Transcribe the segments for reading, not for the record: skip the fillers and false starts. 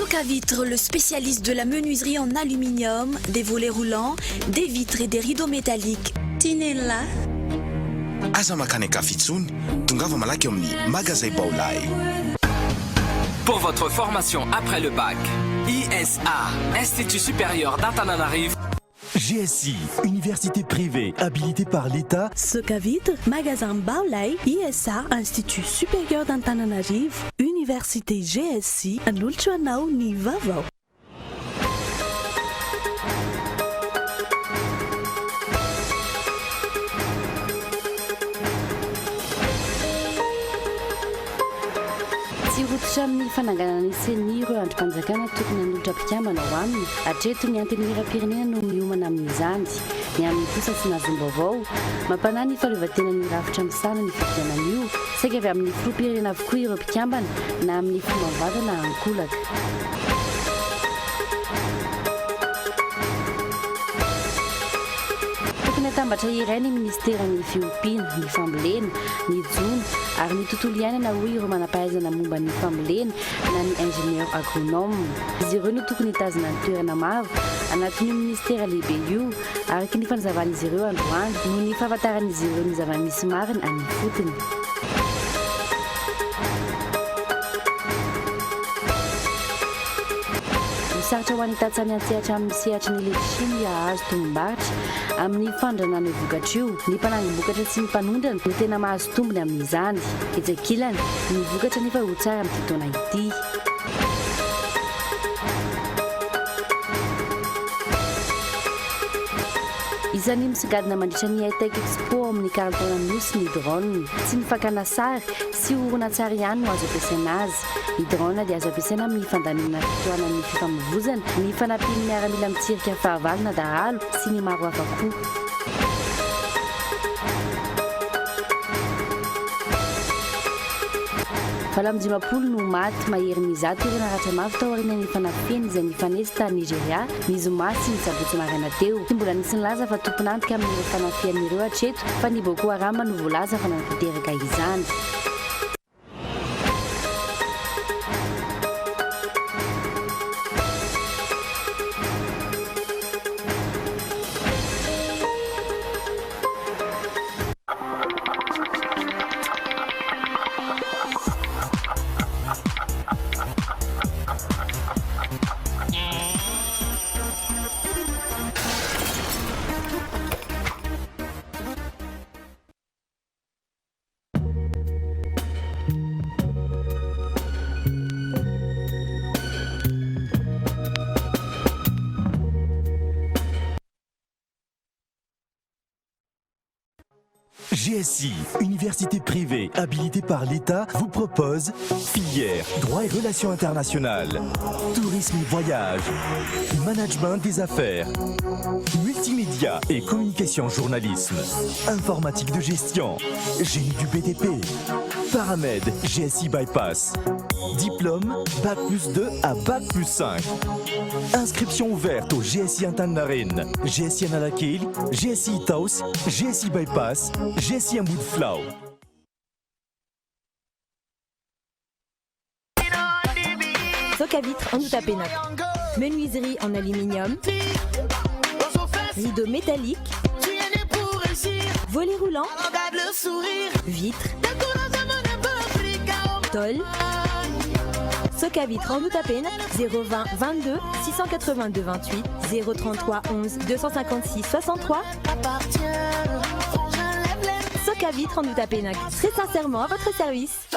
Socavitre, le spécialiste de la menuiserie en aluminium, des volets roulants, des vitres et des rideaux métalliques. Tinella. Aza makany akafitsony, tongava malaky amin'ny magasin Baolay. Pour votre formation après le bac, ISA, Institut supérieur d'Antananarivo. GSI, université privée habilitée par l'État. Socavitre, magasin Baolay, ISA, Institut supérieur d'Antananarivo, université GSI, Anulchuanao ni Vavao. Amin'ny fananganana ny ireo androm-panjakana tokony hanolotra mpikambana ao aminy hatreto ny antenimieram-pirenena no miomana amin'izany ny amin'ny kosa tsy nazomba avao mampanay ny fahaleovantena ny rafitra misana ny fifidianana io saika avy amin'ny filoam-pirenena avokoa ireo mpikambana na amin'ny fomba na ankolaka. Tambatra iray ny ministera ny fiompiana, ny fambolena, ny jono ary ny tontolo iainana hoy ireo manam-pahaizana momba ny fambolena na ny ingénieur agronome. Izy ireo no tokony hitazona ny toerana maro anatin'io ministera lehibe io ary ny fanazavan'izy ireo androany noho ny fahafantaran'izy ireo ny zava-misy marina amin'ny fotony. Saratra ho an'ny tatsany antsehatra amin'ny sehatry ny letisiny ahazo tombom-baritra amin'ny fandranana vokatra io ny mpanangom-bokatra sy ny mpanondrana no tena mahazo tombony amin'izany etsakilany ny vokatra nefa ho tsara amin'ity taona ity. Isan'ny misongadina mandritra ny high-tech expo amin'ny 40 taona nosy ny drone tsy ny fakana sary sy orona tsara ihany no azo ampiasaina azy. Ny drone dia azo ampiasaina amin'ny fandaminana fitohanan'ny fifamoivoizana, ny fanampian'ny miaramila mitsirika fahavalona dahalo sy ny maro hafa koa. Fahalamjimapolo no maty mahery ny zato ireo naratra mafy tao aorian'ny fanafiany izay nifanesy ta Nigeria ny zoma sy ny sabotsy maraina teo. Tsy mbola nisy nilaza fa tompon'antika amin'ireo fanafian'ireo hatreto fa ny Boko Haram no voalaza fa nanapiteraka izany. GSI, université privée habilitée par l'État, vous propose filière, droit et relations internationales, tourisme et voyage, management des affaires, multimédia et communication journalisme, informatique de gestion, génie du BTP, Paramed, GSI Bypass, diplôme Bac+2 à Bac+5. Inscription ouverte au GSI Antananarivo, GSI Analakil, GSI Itaos, GSI Bypass, GSI Amboudflau. Socavitre en Outapenac. Menuiserie en aluminium. Rideaux métalliques. Volets roulants. Vitres. Tôle. Socavitre en Outapenac 020 22 682 28 033 11 256 63. Socavitre en Outapenac, très sincèrement à votre service.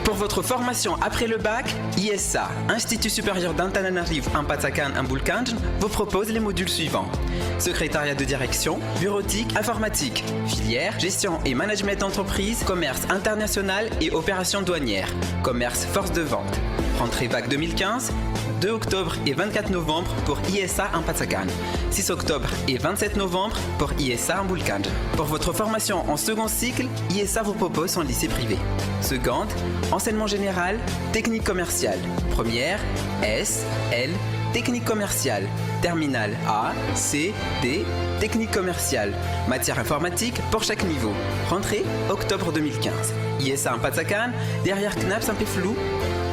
Pour votre formation après le bac, ISA, Institut supérieur d'Antananarivo Ampatsakan Ambulkanj, vous propose les modules suivants. Secrétariat de direction, bureautique, informatique, filière, gestion et management d'entreprise, commerce international et opérations douanières, commerce force de vente. Rentrée bac 2015, 2 octobre et 24 novembre pour ISA Ampatsakan, 6 octobre et 27 novembre pour ISA Ambulkanj. Pour votre formation en second cycle, ISA vous propose son lycée privé. Seconde, enseignement général, technique commerciale. Première, S, L, technique commerciale. Terminal A, C, D, technique commerciale. Matière informatique pour chaque niveau. Rentrée, octobre 2015. ISA Ampatsakan, derrière Knap Saint-Péflou.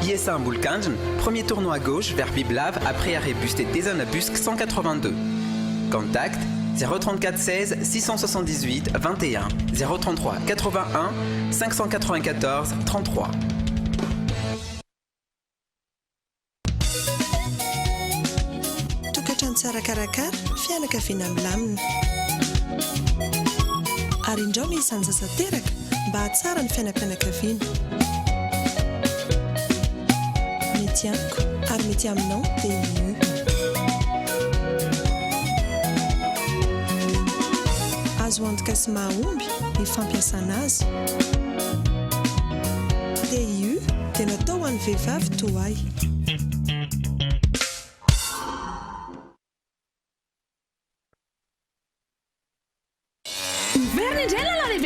ISA Mbulkanj, premier tournoi à gauche vers Biblav après arrêt busté Désanabusque 182. Contact 034 16 678 21 033 81 594 33. Tokatrano tsara karakara, fianakaviana milamina. Ary indrao misy sanjasan-teraka mba hatsara ny fiainam-pianakaviana. Mety amiko ary mety aminao dia io. Azo antoka sy mahomby ny fampiasana azy. Dia io dia natao ho an'ny vehivavy toay.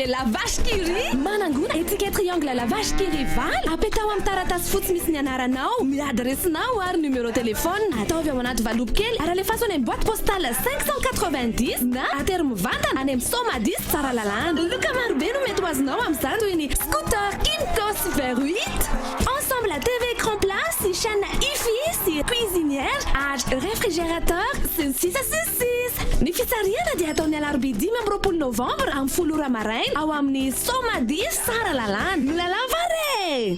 La vache qui rit manangona étiquette triangle la vache qui rit val apetao amin'ny taratasy fotsy misy ny anaranao ny adresinao ary numéro téléphone ataovy ao anaty valopy kely ary alefaso any amin'ny boîte postale 590 na atermo vantana any amin'ny Somadis tsara lalàna loka marobe no mety ho azonao amin'izany toy ny scooter Kinko Super 8 ensemble à TV écran plat sy chaîne Hi-Fi sy cuisinière ary réfrigérateur sy 6 à 6 ny fitsariana dia ataon'ny alarobia 10 novembre amin'ny 10 ora maraina ao amin'ny Somadis tsara lalàna milalao vare.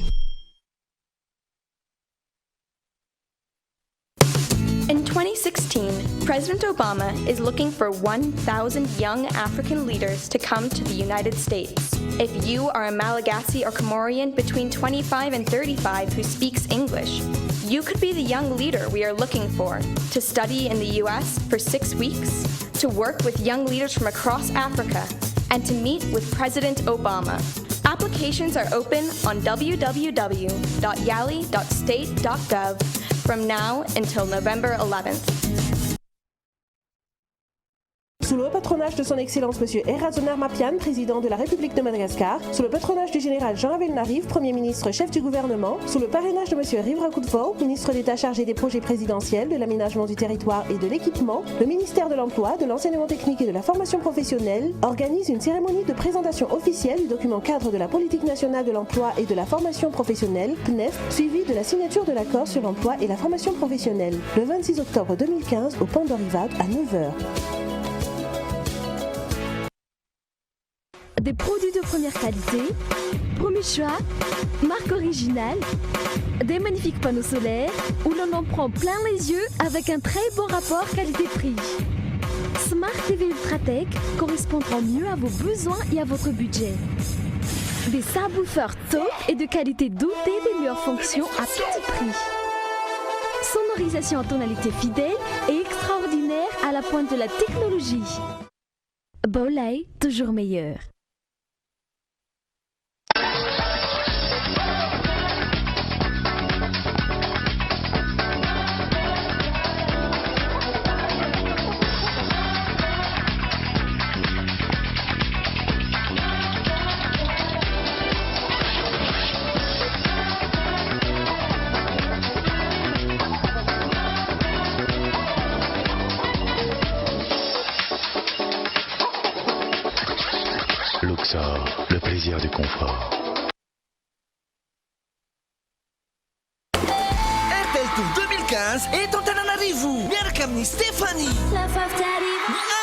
In 2016, President Obama is looking for 1,000 young African leaders to come to the United States. If you are a Malagasy or Comorian between 25 and 35 who speaks English, you could be the young leader we are looking for to study in the US for 6 weeks, to work with young leaders from across Africa, and to meet with President Obama. Applications are open on www.yali.state.gov from now until November 11th. Sous le patronage de son Excellence M. Erazonar Mapian, président de la République de Madagascar, sous le patronage du général Jean Avelnariv, Premier ministre chef du gouvernement, sous le parrainage de M. Rivra Koudvo, ministre d'État chargé des projets présidentiels, de l'aménagement du territoire et de l'équipement, le ministère de l'Emploi, de l'enseignement technique et de la formation professionnelle organise une cérémonie de présentation officielle du document cadre de la politique nationale de l'emploi et de la formation professionnelle, PNEF, suivi de la signature de l'accord sur l'emploi et la formation professionnelle, le 26 octobre 2015 au Pont d'Orivac à 9h. Des produits de première qualité, premier choix, marque originale, des magnifiques panneaux solaires où l'on en prend plein les yeux avec un très bon rapport qualité-prix. Smart TV Ultratech correspondront mieux à vos besoins et à votre budget. Des subwoofers top et de qualité dotés des meilleures fonctions à petit prix. Sonorisation en tonalité fidèle et extraordinaire à la pointe de la technologie. Bowlay, toujours meilleur. Luxor, le plaisir du confort. RTL Tour 2015 eto Antananarivo miaraka amin'ny Stéphanie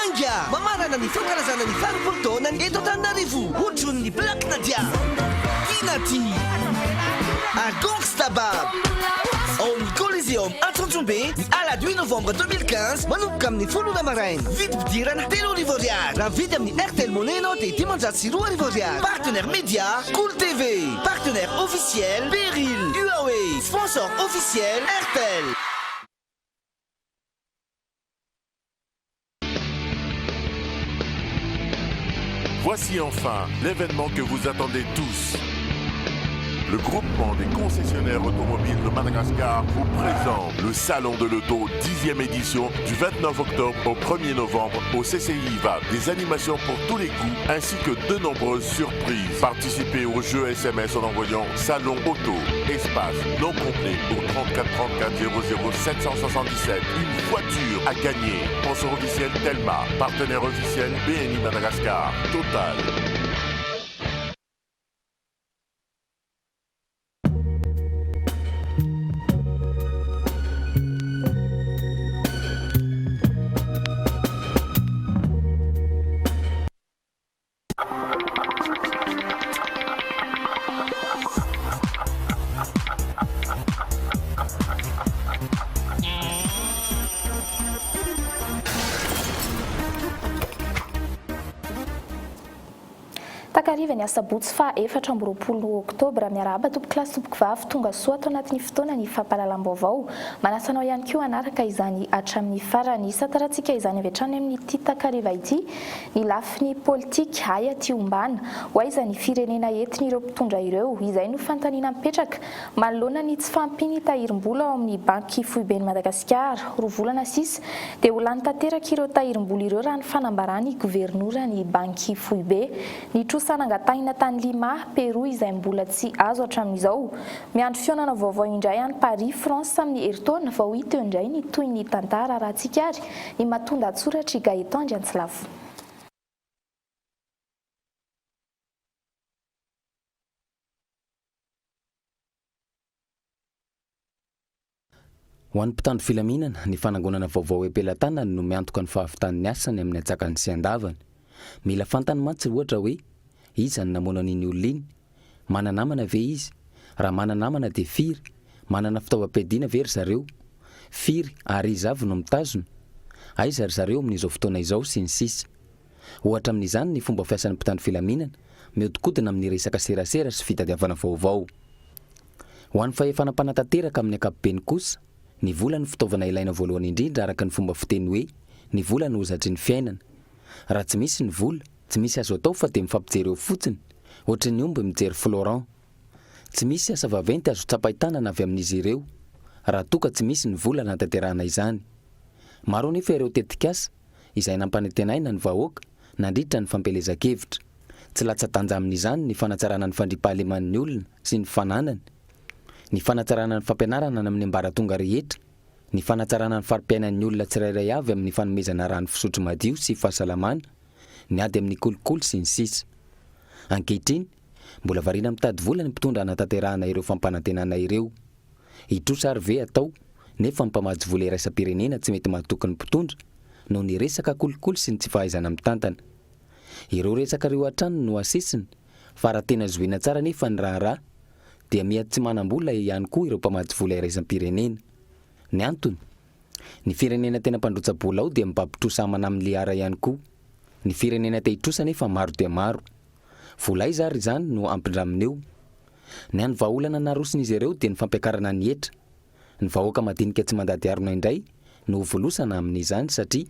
Anga mamarana ny fankalazana ny faharoapolo taona eto Antananarivo hojron'ny Black Nadia Kinati Agongstabab ao ny Coliseum Antsontsobe ny alahady 8 novembre 2015 manomboka amin'ny 10 maraina vidy pidirana 3,000 ariary raha vidy amin'ny RTL Moneno dia 502 ariary. Partenaire média Cool TV, partenaire officiel Beryl, Huawei, sponsor officiel RTL. Voici enfin l'événement que vous attendez tous. le groupement des concessionnaires automobiles de Madagascar vous présente le Salon de l'Auto 10e édition du 29 octobre au 1er novembre au CCI IVAP. Des animations pour tous les goûts ainsi que de nombreuses surprises. Participez au jeu SMS en envoyant Salon Auto, espace non complet au 34 34 00 777. Une voiture à gagner. Sponsor officiel Telma. Partenaire officiel BNI Madagascar. Total. Takariva ny asabotsy fa 4 oktobra miaraba tompokilasy tompokivavy tonga soa ato anatin'ny fotoana ny fampahalalam-baovao. Manasanao ihany koa anaraka izany hatramin'ny farany isataratsika izany avy hatrany amin'ity takariva ity ny lafiny politika ay aty ombana ho aiza ny firenena entiny ireo mpitondra ireo izay no fantaniana mipetraka manoloana ny tsy fampiny tahirim-bola ao amin'ny banky foiben'ny Madagasikara roa volana sisa dia ho lany tanteraka ireo tahirim-bola ireo raha ny fanambarany gouvernoura ny banky foibe ny sanangatahina tany Lima, Peroa izay mbola tsy azo hatramin'izao. Miandry fionana vaovao indray any Paris, France amin'ny herintaona vao hita eo indray ny toy ny tantara rahantsika ary ny mahatonda atsoratra Gaëtan Andriantsilavo. Ho an'ny mpitandro filaminana ny fanangonana vaovao empelantanany no miantoka ny fahavitan'ny asany amin'ny atsakan'ny sy andavany. Mila fantany mantsy ohatra hoe iza ny namoana an'iny olona iny, manana namana ve izy, raha manana namana dia firy, manana fitaovam-piadiana ve ry zareo, firy ary izy avy no mitazona, aiza ry zareo amin'izao fotoana izao sy ny sisa. Ohatra amin'izany ny fomba fiasan'ny mpitandro filaminana mihodinkodina amin'ny resaka serasera sy fitadiavana vaovao. Ho an'ny fahefanam-panatanteraka amin'ny ankapobeny kosa, ny vola ny fitaovana ilaina voalohany indrindra araka ny fomba fiteny hoe ny vola no hozatry ny fiainana. Raha tsy misy ny vola, tsy misy azo atao fa dia mifampijery eo fotsiny, ohatry ny omby mijery Florent. Tsy misy asa vaventy azo tsapahitanana avy amin'izy ireo, raha toa ka tsy misy ny vola natanterahana izany. Maro anefa ireo tetikasa izay nampanantenaina ny vahoaka nandritra ny fampelezan-kevitra. Tsy latsa-danja amin'izany ny fanatsarana ny fandriam-pahaleman'ny olona sy ny fananany, ny fanatsarana ny fampianarana amin'ny ambaratonga rehetra, ny fanatsarana ny fari-piainan'ny olona tsirairay avy amin'ny fanomezana rano fisotro madio sy fahasalamana, ny ady amin'ny kolokolo sy ny sisa. Ankehitriny, mbola variana mitady vola ny mpitondra hanatanterahana ireo fampanantenana ireo. Hitrosa ary ve atao nefa mpamajo vola iraisam-pirenena tsy mety mahatoky ny mpitondra noho ny resaka kolokolo sy ny tsy fahaizana mitantana. Ireo resaka reo hatrany no asesiny, fa raha tena zoena tsara nefa ny raharaha dia miady tsy manam-bola ihany koa ireo mpamajo vola iraisam-pirenena. Ny antony, ny firenena tena mpandrotsa-bola ao dia mipampitrosa amana amin'ny ara ihany koa. Ny firenena te hitrosa nefa maro dia maro. Vola aiza ary izany no ampindraminy eo. Ny any vahaolana narosin'izy ireo dia ny fampiakarana ny hetra. Ny vahoaka madinika tsy mandady arona indray no volosana amin'izany satria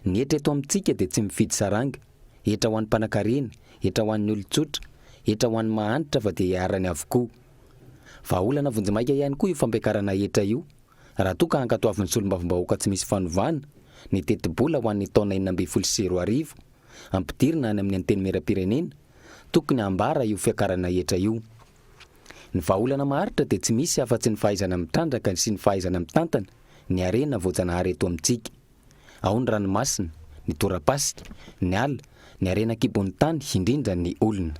ny hetra eto amintsika dia tsy mifidy saranga. Hetra ho an'ny mpanan-karena, hetra ho an'ny olon-tsotra, hetra ho an'ny mahanitra fa dia iarany avokoa. Vahaolana vonjimaika ihany koa io fampiakarana hetra io. Raha toa ka hankatoavin'ny solombavambahoaka tsy misy fanovana, ny teti-bola ho an'ny taona 2024 ampidirina any amin'ny anteny meram-pirenena, tokony hambara io fiakarana hetra io. Ny vahaolana maharitra dia tsy misy afa-tsy ny fahaizana mitrandraka sy ny fahaizana mitantana, ny arena voajanahary eto amintsika. Ao ny ranomasina, ny torapasika, ny ala, ny arena kibon'ny tany, indrindra ny olona.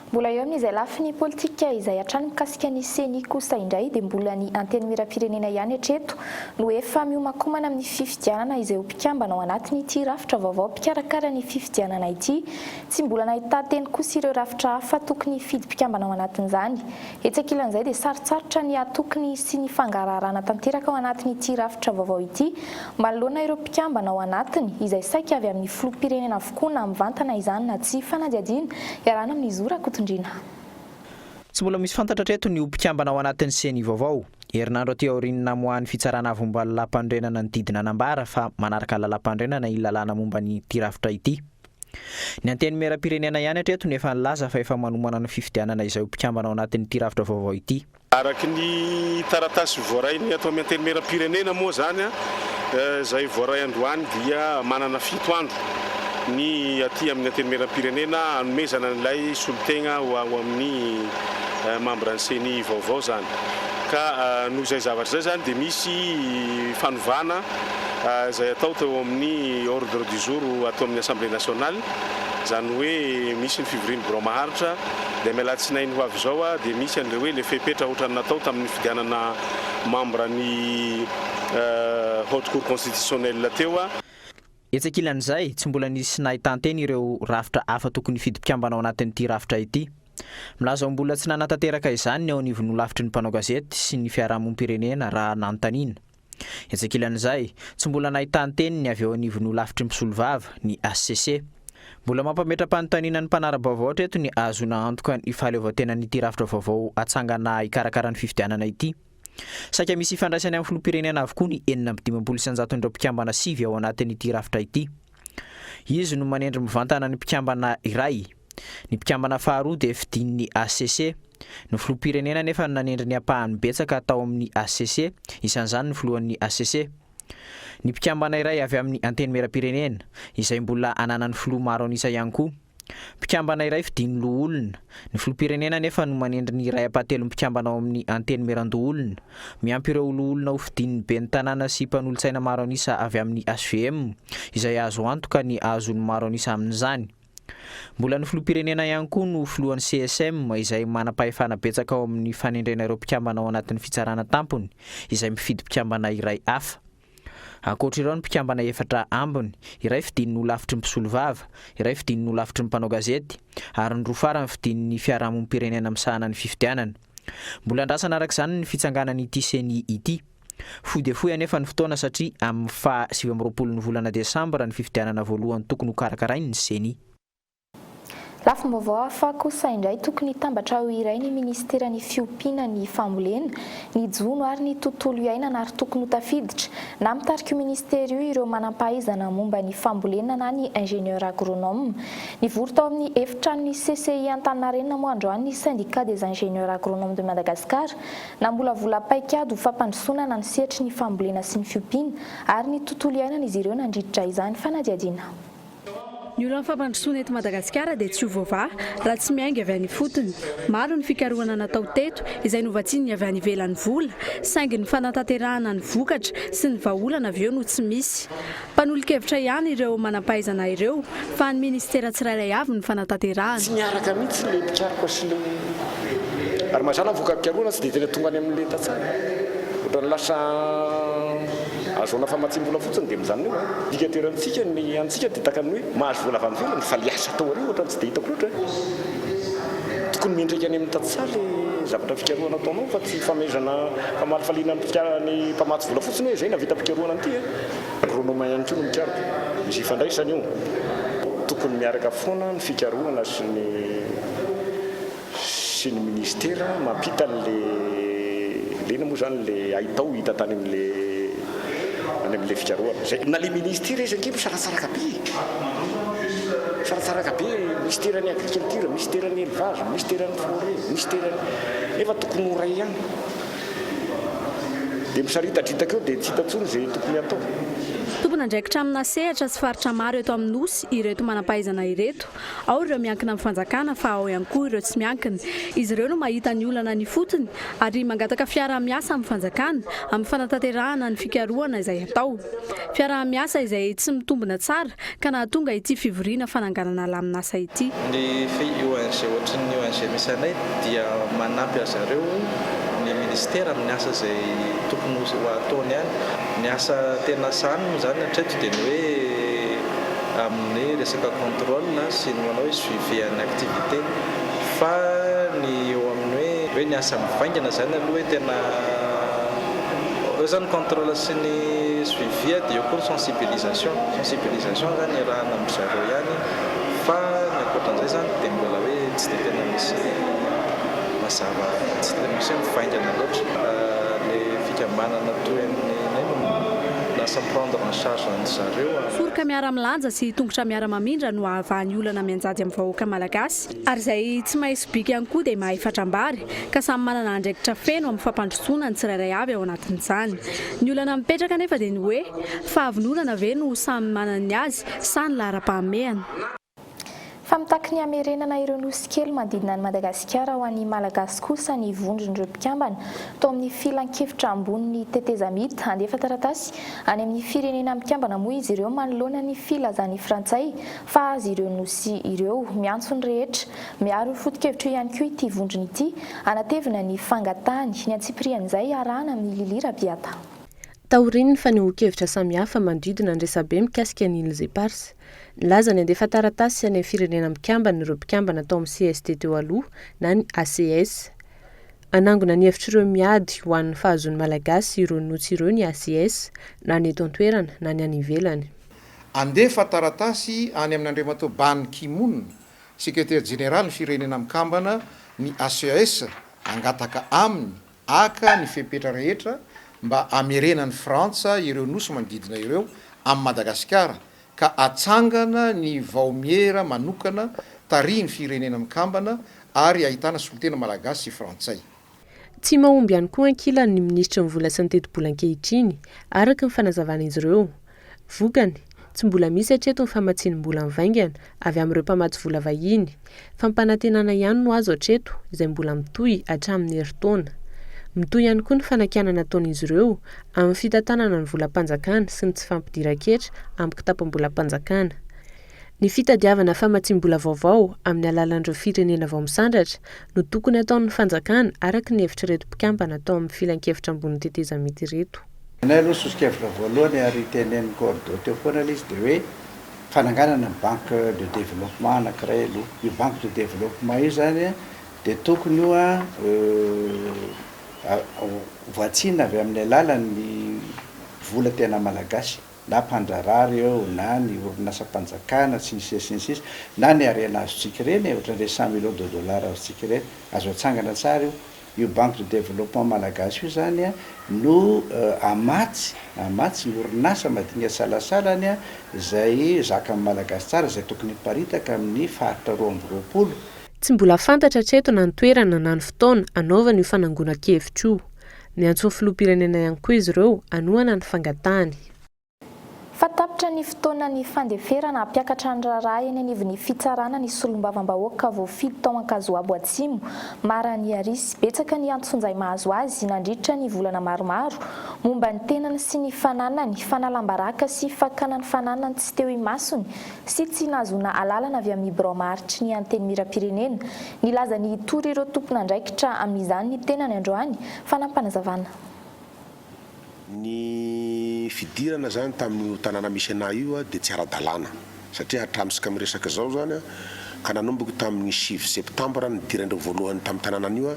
Mbola eo amin'izay lafiny politika izay hatrany mikasika ny seny kosa indray dia mbola ny anteny miram-pirenena ihany hatreto no efa miomakomana amin'ny fifidianana izay ho mpikambana ao anatiny ity rafitra vaovao mpikarakara ny fifidianana ity. Tsy mbola nahita teny kosa ireo rafitra hafa tokony fidy mpikambana ao anatin'izany. Hetsakilan'izay dia sarotsarotra ny atokony sy ny fangararana tanteraka ao anatiny ity rafitra vaovao ity manoloana ireo mpikambana ao anatiny izay saika avy amin'ny filoham-pirenena avokoa na mivantana izany na tsy fanadihadiana iarana amin'ny zora kotondrina. Tsy mbola misy fantatra treto ny mpikambana ao anatin'ny seny vaovao. Herinandro aty aoriana moany fitsarana momba ny lalam-pandrenana ny didina anambara fa manaraka ny lalam-pandrenana ilalana momba ny ity rafitra ity. Ny anteny mera-pirenena ihany hatreto nefa nilaza fa efa manomana ny fifidianana izay ho mpikambana ao anatin'ity rafitra vaovao ity. Araky ny taratasy voarainy atao amin'ny anteny mera-pirenena moa zany izay voaray androany dia manana 7 andro ny aty amin'ny anteny mera-pirenena anomezana n'ilay solotegna ho amin'ny membre ny CENI vaovao zany. Ka noho izay zavatra zay zany dia misy fanovana izay atao teo amin'ny ordre du jour atao amin'ny Assemblée nationale, zany hoe misy ny fivoriany Birao Maharitra dia mialatsinainy ho avy zao dia misy an'ilay hoe le fepetra ohatrany natao tamin'ny fidianana membre ny haute cour constitutionnelle teo Etsekilan'izay tsy mbola nisy nahitanteny ireo rafitra hafa tokony fidim-pikambana ao anatin'ity rafitra ity. Milaza mbola tsy nanatanteraka izany ny ao anivon'ny lafitry ny mpanao gazety sy ny fiarahamonim-pirenena raha nanontaniana. Etsekilan'izay tsy mbola nahitanteny ny avy ao anivon'ny lafitry misolo vava ny ACC. Mbola mampametra-panontaniana ny mpanara-baovao hatreto ny azona antoka ny fahaleovan-tenan'ity rafitra vaovao atsangana hikarakara ny fifidianana ity. Saika misy ifandraisany amin'ny filoham-pirenena avokoa ny 750 ireo mpikambana 7 ao anatin'ity rafitra ity. Izy no manendry mivantana ny mpikambana iray. Ny mpikambana faharoa dia fidin'ny ACC. Ny filoham-pirenena nefa nanendry ny ampahany betsaka atao amin'ny ACC, isan'izany ny filohan'ny ACC. Ny mpikambana iray avy amin'ny anteny mera-pirenena izay mbola ananany filoha maro anisa ihany koa. Mpikambana iray fidin'ny loha-olona. Ny filoham-pirenena nefa no manendry ny iray apatelo mpikambana ao amin'ny anteny meran-doha-olona. Miampy ireo loha-olona ho fidin'ny ben'ny tanàna sy mpanolo-tsaina maro anisa avy amin'ny HVM izay azo antoka ny azony maro anisa amin'izany. Mbola ny filoham-pirenena ihany koa no filohan'ny CSM izay manam-pahefana betsaka ao amin'ny fanendrena ireo mpikambana ao anatin'ny fitsarana tampony izay mifidy mpikambana iray hafa. Ankoatra ireo ny mpikambana 4 ambiny, iray fidin'ny lafitry mpisolo vava, iray fidin'ny lafitry mpanao gazety, ary ny roa farany fidin'ny fiarahamonim-pirenena misahana ny fifidianana. Mbola andrasana araka izany ny fitsanganan'ity CENI ity. Fohy dia fohy anefa ny fotoana satria amin'ny 27 ny volana Desambra ny fifidianana voalohany tokony ho karakarainy ny CENI. Lafim-baovao hafa kosa indray tokony tambatra ho iray ny ministeran'ny fiompiana ny fambolena, ny jono ary ny tontolo iainana ary tokony ho tafiditra na mitarika io ministera io ireo manam-pahaizana momba ny fambolena na ny ingénieur agronome. Nivory tao amin'ny efitran'ny CCI Antaninarenina moa androany ny syndicat des ingénieurs agronomes de Madagascar na mbola vola paikady ho fampandrosoana ny sehatry ny fambolena sy ny fiompiana ary ny tontolo iainana izy ireo nandritra izany fanadiadiana. Ny olona fampandrosoana eto Madagasikara dia tsy ho vaovà raha tsy miainga avy any fotony. Maro ny fikarohana natao teto izay novatsiany avy any ivelan'ny vola, saingy ny fanatanterahana ny vokatra sy ny vahaolana avy eo no tsy misy. Mpanolo-kevitra ihany ireo manam-pahaizana ireo fa ny ministera tsirairay avy ny fanatanterahana. Tsy miaraka mihitsy le mpikaroka sy le ary mazana voka-pikarohana tsy dia tena tonga any amin'le tatsara. Ohatrany lasa azona famatsim-bola fotsiny dia mizany eo dikaterantsika ny antsika dia takany hoe mahazo vola avy amin'ny fa liasa tao ary ohatrany tsy dia hitako loatra. Tokony miandraika any amin'ny tatsara le zavatra fikarohana ataonao fa tsy famezana famalifaliana ny mpamatsy vola fotsiny hoe zay navita pikarohana an'ity. Agronoma ihany koa no mikaroka, misy ifandraisany io. Tokony miaraka foana ny fikarohana sy ny ministera mampita lena moa zany le ahitao hita tany amin'le fikarohana. Na le ministera izy ankepo saratsaraka be. Saratsaraka be ministeran'ny agriculture, ministeran'ny élevage, ministeran'ny forêt, ministeran'ny nefa tokony ho ray ihany. Dia misaritadritaka eo dia tsy hita intsony izay tokony atao. Tompona andraikitra amina sehatra sy faritra maro eto amin'ny nosy ireto manam-pahaizana ireto. Ao ireo miankina amin'ny fanjakana fa ao ihany koa ireo tsy miankina. Izy ireo no mahita ny olana ny fotony ary mangataka fiaraha-miasa amin'ny fanjakana amin'ny fanatanterahana ny fikarohana izay atao. Fiaraha-miasa izay tsy mitombona tsara ka nahatonga ity fivoriana fananganana laminasa ity. Ny ONG ohatry ny ONG misy anay dia manampy azy ireo ny ministera amin'ny asa izay tokony ho ataony ihany. Ny asa tena saniny zany hatreto dia ny hoe amin'ny resaka contrôle sy ny manao hoe suivi ny activité fa ny eo amin'ny hoe ny asa mivaingana zany aloha hoe tena eo zany contrôle sy ny suivi dia eo koa ny sensibilisation zany rahana amin'ny zareo ihany fa ny ankoatran'izay zany dia mbola hoe tsy dia tena misy mazava tsy tena misy mivaingana loatra le fikambanana toy ny lasa prendre en charge ny zareo soroka miara-milanja sy tongotra miara-mamindra no ahavahan'ny olana mianjady amin'ny vahoaka malagasy ary izay tsy mahisy biky ihany koa dia mahifatrambary ka samy manana andraikitra feno amin'ny fampandrosoana ny tsirairay avy ao anatin'izany ny olana mipetraka nefa dia ny hoe fahavononana ve no samy manana ny azy sa ny lahara-pahamehana. Fa mitaky ny hamerenana ireo nosy kely manodidina ny Madagasikara ho an'ny malagasy kosa ny vondron'ireo mpikambana tao amin'ny filan-kevitra ambony tetezamita handefa taratasy any amin'ny firenena mpikambana moa izy ireo manoloana ny filazan'ny frantsay fa azy ireo nosy ireo miantso ny rehetra miaro foto-kevitra ihany koa ity vondrony ity anatevina ny fangatahany ny antsipirian'izay arahana amin'ny lilira biata. Taorininy fa niohokevitra samihafa manodidina ny resabe mikasika ny Ilze Pars. Nilaza ny andefa taratasy any amin'ny firenena mikambana ireo mpikambana tao amin'ny CST teo aloha na ny ACS. Anangona ny hevitra ireo miady ho an'ny fahazon'ny malagasy ireo nosy ireo ny ACS na ny eto an-toerana na ny any ivelany. Andefa taratasy any amin'ny Andriamatoa Ban Ki-moon, sekretera jeneraly ny firenena mikambana ny ACS angataka aminy aka ny fepetra rehetra mba amerenan'ny Frantsa ireo nosy manodidina ireo amin'ny Madagasikara ka atsangana ny vaomiera manokana tariny firenena mikambana ary ahitana solotena malagasy sy frantsay. Tsy mahomby ihany koa ankilany ny ministra ny vola sy ny teti-bola ankehitriny araka ny fanazavana izy ireo. Vokany tsy mbola misy hatreto ny famatsinim-bola mivaingana avy amin'ireo mpamatsy vola vahiny fa mpanantenana ihany no azo hatreto izay mbola mitohy hatramin'ny herintaona. Mitohy ihany koa ny fanakianana ataon'izy ireo amin'ny fitantanana ny volam-panjakana sy ny tsy fampidira-ketra amin'ny kitapam-bolam-panjakana. Ny fitadiavana famatsim-bola vaovao amin'ny alalan'ireo firenena vao misandratra no tokony ataon'ny fanjakana araka ny hevitra reto mpikambana atao amin'ny filan-kevitra ambony tetezamity reto. Nay aloha sosokevitra voalohany ary tenen'ny cordo teo foana izy dia hoe fananganana ny banque de développement anankiray aloha. Io banque de développement io zany dia tokony io voatsina avy amin'ny alalan'ny vola tena malagasy na mpandrarary eo na ny orinasa-panjakana sy ny sisa na ny arena azotsika ireny ohatran'ireny 100 millions de dollars azotsika ireny azo atsangana tsara io banque de développement malagasy io zany no amatsy ny orinasa madiniga salasalany izay zaka amin'ny malagasy tsara izay tokony hiparitaka amin'ny faritra 2020. Tsy mbola fantatra hatreto na ny toerana na ny fotoana anaovana io fanangonan-kevitra io. Ny antsoin'ny filoham-pirenena ihany koa izy ireo anohana ny fangatahany. Fatapitra ny fotoana ny fandeferana ampiakatra ny raharaha eny anivon'ny fitsarana ny solombavam-bahoaka voafidy tao Ankazoabo Atsimo mara ny arisy betsaka ny antsonjay mahazo azy nandritra ny volana maromaro momba ny tenany sy ny fananany fanalambaraka sy fakana ny fananany tsy teo imasony sy tsy nazona alalana avy amin'ny bromaritry ny anteny miram-pirenena nilaza ny tory ireo tompon'andraikitra amin'izany ny tenany androany fanampanazavana. Ny fidirana zany tamin'io tanàna misy anahy io dia tsy ara-dalàna satria hatramitsika amin'ny resaka zao zany ka nanomboka tamin'ny 7 septambra ny dirandreo voalohany tamin'ny tanànany io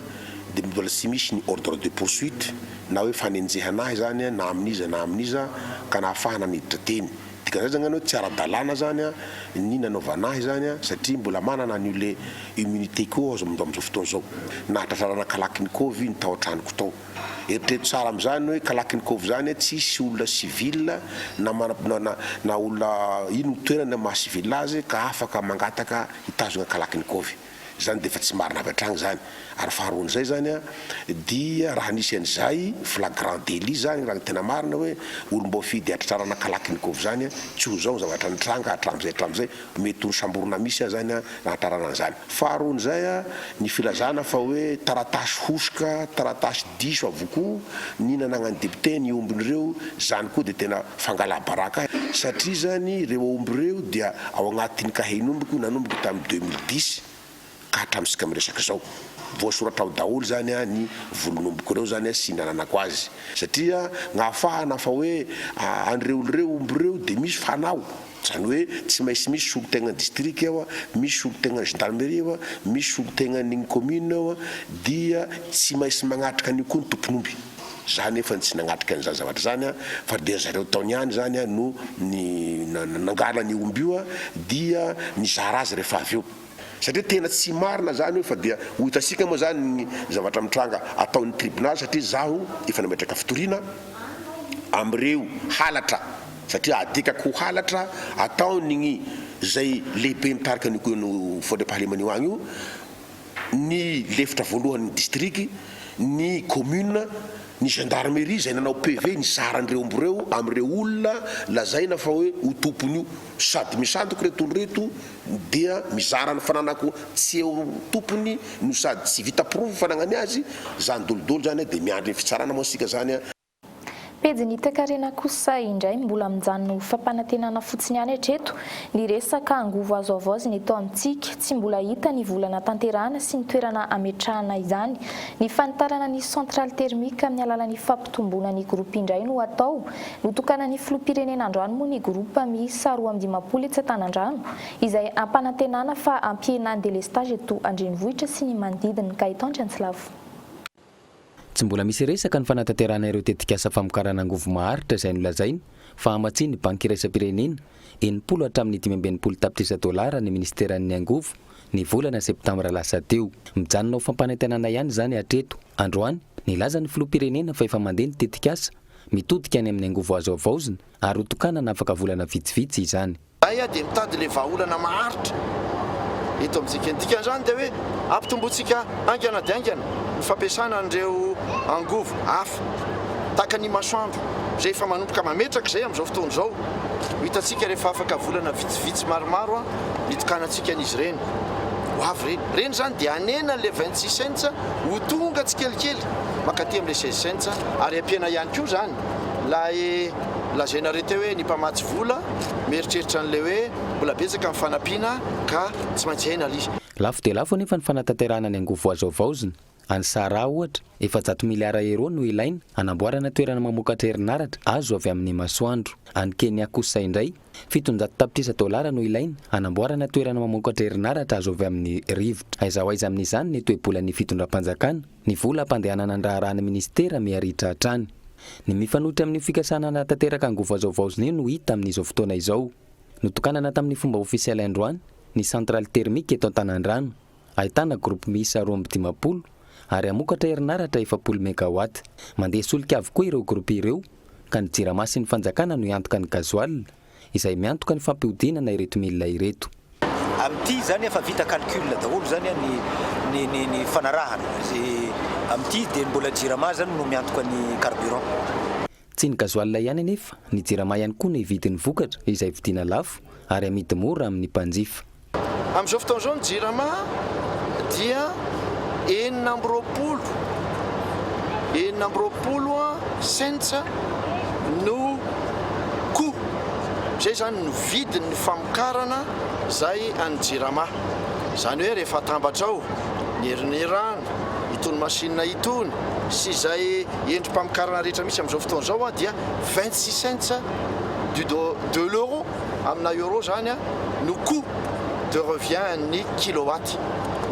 dia mbola tsy misy ny ordre de poursuite na hoe fanenjehanahy zany na amin'iza ka nahafahana niditra teny dikan'izay zany hoe tsy ara-dalàna zany ny nanaovanahy zany satria mbola manana an'io immunité koa azo amin'izao fotoana zao nahatratrarana kalakin'ny covid ny tao an-traniko tao. Eritreto tsara amin'izany hoe kalakin'ny covid zany tsisy olona civil na olona ino toerana maha-civil azy ka afaka mangataka hitazona kalakin'ny covid zany dia efa tsy marina avy hatrany zany. Ary faharoan'izay zany dia raha nisy an'izay flagrant délit zany raha tena marina hoe olom-boafidy hatratrarana kalakin'ny covid zany tsy ho zao ny zavatra nitranga hatramin'izay mety ho samborona misy zany nahatrarana an'izany. Faharoan'izay ny filazana fa hoe taratasy hosoka taratasy diso avokoa ny nananany député ny ombon'ireo zany koa dia tena fangala-baraka satria zany ireo omby ireo dia ao anatin'ny kahenomboko nanomboka tamin'ny 2010 ka hatramintsika miresaka zao voasoratra ao daholo zany ny volonomboko ireo zany sy nananako azy satria gnahafahana fa hoe an'ireo omby ireo dia misy fanao zany hoe tsy maintsy misy solotegna district eo misy solotegna gendarmerie eo misy solotegna ny commune eo dia tsy maintsy magnatrika an'io koa ny tompon'omby zany efa tsy nagnatrika an'izany zavatra zany fa dia zareo taony ihany zany no nangala ny omby io dia nizara azy rehefa avy eo satria tena tsy marina zany hoe fa dia ho hitasika moa zany ny zavatra mitranga ataon'ny tribunal satria zaho efa nametraka fitoriana am'ireo halatra satria adikaka ho halatra ataon'igny zay lehibe mitarika no fondram-pahalemana agny io ny lefitra voalohan'ny district ny commune ny gendarmerie zay nanao PV ny saran'ireo amboreo am'ireo olona lazaina fa hoe ho tompon'io sady misantoko reto reto dia mizara ny fananako tsy eo tompony no sady tsy vita provo fanagnany azy zany dolodolo zany dia miandry ny fitsarana moa sika zany pejy ny tekarena kosa indray mbola mijanona fampanantenana fotsiny ihany hatreto ny resaka angovo azo avozy ny eto amintsika tsy mbola hita ny volana tanterahana sy ny toerana ametrahana izany ny fanitarana ny centrale thermique amin'ny alalan'ny fampitomboana ny groupe indray no atao notokana ny filoham-pirenena androany moa ny groupe miisa 220 etsy an-tanan-drano izay ampanantenana fa ampihenany delestage eto andrenivohitra sy ny manodidiny Kaitan Translavo. Tsy mbola misy resaka ny fanatanterahana ireo tetikasa famokarana angovo maharitra izay nolazainy fa amatsiny ny banky iraisam-pirenena 80 hatramin'ny 520 tapitrisa dolara ny ministeran'ny angovo ny volana septambra lasa teo mijanona ho fampanantenana ihany zany hatreto androany nilaza ny filoham-pirenena fa efa mandeha ny tetikasa mitodika any amin'ny angovo azo avaozina ary hotokana na afaka volana vitsivitsy izany. Dia mitady le vahaolana maharitra eto amintsika ndika zany dia hoe ampitombotsika angana dia angana ny fampiasana an'ireo angovo hafa taka ny masoandro zay efa manomboka mametraka zay amin'izao fotoana izao hitantsika rehefa afaka volana vitsivitsy maromaro nitokanantsika an'izy ireny ho avy reny zany dia anena le 26 cents ho tonga tsy kelikely makaty amin'le 16 cents ary ampiana ihany koa zany lazaina rety hoe ny mpamatsy vola mieritreritra an'le hoe mbola betsaka amin'ny fanampiana ka tsy maintsy haina izy. Lafo dia lafo anefa ny fanatanterahana ny angovo azo avaozina any Sara ohatra 400 miliara euro no ilaina anamboarana toerana mamokatra herinaratra azo avy amin'ny masoandro. Any Kenya kosa indray 700 tapitrisa dolara no ilaina anamboarana toerana mamokatra herinaratra azo avy amin'ny rivotra. Aiza ho aiza amin'izany ny toe-bolan'ny fitondram-panjakana ny vola ampandehanana ny raharahana ministera miaritra hatrany. Ny mifanohitra amin'ny fikasana tanteraka angovo azo avaozina no hita amin'izao fotoana izao. Notokanana tamin'ny fomba ofisialy androany ny centrale thermique eto Antanandrano ahitana groupe miisa 250 ary amokatra herinaratra 70 megawatt mandeha solika avokoa ireo groupe ireo ka ny jirama sy ny fanjakana no iantoka ny gazoil izay miantoka ny fampihodinana ireto milina ireto. Amty zany efa vita calcul daholo zany ny fanarahana amty dia mbola jirama zany no miantoka ny carburant. Tsy ny gazoil ihany anefa ny jirama ihany koa ny vidin'ny vokatra izay vidina lafo ary amidy mora amin'ny mpanjifa. Amin'izao fotoana izao ny jirama dia 420 cents no coût zay zany no vidin'ny famokarana zay any jirama zany hoe rehefa atambatra ao ny herinirano itony machine itony sy zay endrim-pamokarana rehetra misy amin'izao fotoana izao dia 26 cents de l'euro amina euro zany no coût de revient ny kilowatt